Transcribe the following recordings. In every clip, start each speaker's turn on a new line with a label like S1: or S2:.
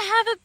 S1: have a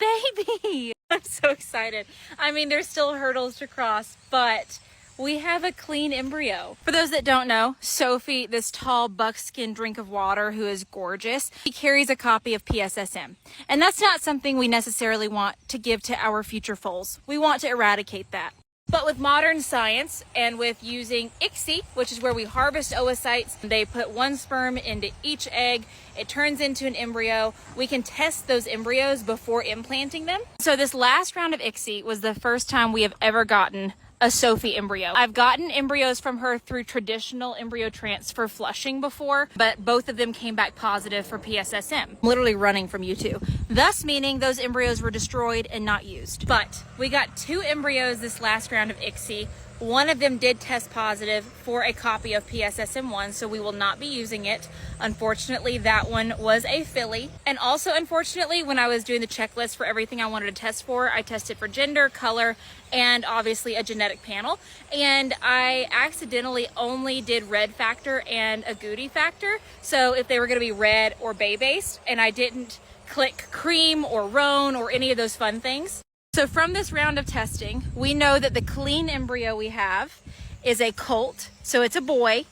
S1: baby. I'm so excited. I mean, there's still hurdles to cross, but we have a clean embryo. For those that don't know, Sophie, this tall buckskin drink of water who is gorgeous, she carries a copy of PSSM. And that's not something we necessarily want to give to our future foals. We want to eradicate that. But with modern science and with using ICSI, which is where we harvest oocytes, they put one sperm into each egg, it turns into an embryo. We can test those embryos before implanting them. So this last round of ICSI was the first time we have ever gotten a Sophie embryo. I've gotten embryos from her through traditional embryo transfer flushing before, but both of them came back positive for PSSM. I'm literally running from you two. Thus meaning those embryos were destroyed and not used. But we got 2 embryos this last round of ICSI. One of them did test positive for a copy of PSSM1, so we will not be using it. Unfortunately, that one was a filly. And also, unfortunately, when I was doing the checklist for everything I wanted to test for, I tested for gender, color, and obviously a genetic panel. And I accidentally only did red factor and a Goody factor. So if they were going to be red or bay-based, and I didn't click cream or roan or any of those fun things. So from this round of testing, we know that the clean embryo we have is a colt, so it's a boy,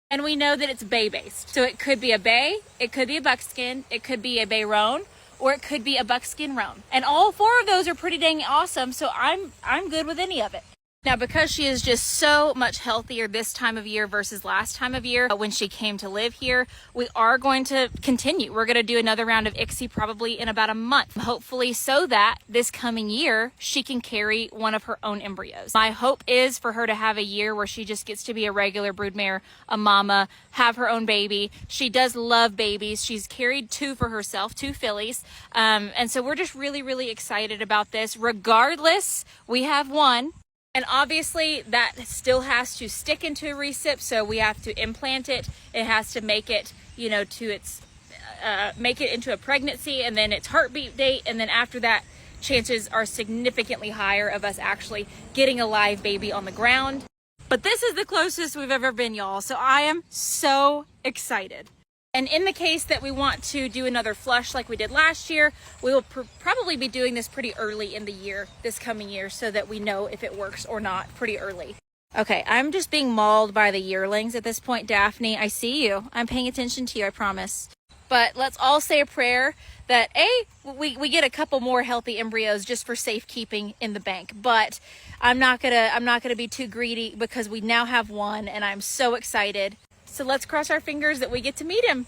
S1: and we know that it's bay-based. So it could be a bay, it could be a buckskin, it could be a bay roan, or it could be a buckskin roan. And all 4 of those are pretty dang awesome, so I'm good with any of it. Now, because she is just so much healthier this time of year versus last time of year when she came to live here, we are going to continue. We're going to do another round of ICSI probably in about a month, hopefully, so that this coming year she can carry one of her own embryos. My hope is for her to have a year where she just gets to be a regular broodmare, a mama, have her own baby. She does love babies. She's carried 2 for herself, 2 fillies. And so we're just really, really excited about this. Regardless, we have one. And obviously that still has to stick into a recip, so we have to implant it. It has to make it, you know, to its, make it into a pregnancy and then its heartbeat date. And then after that, chances are significantly higher of us actually getting a live baby on the ground. But this is the closest we've ever been, y'all. So I am so excited. And in the case that we want to do another flush like we did last year, we will probably be doing this pretty early in the year, this coming year, so that we know if it works or not pretty early. Okay, I'm just being mauled by the yearlings at this point, Daphne. I see you. I'm paying attention to you, I promise. But let's all say a prayer that we get a couple more healthy embryos just for safekeeping in the bank. But I'm not gonna be too greedy because we now have one and I'm so excited. So let's cross our fingers that we get to meet him.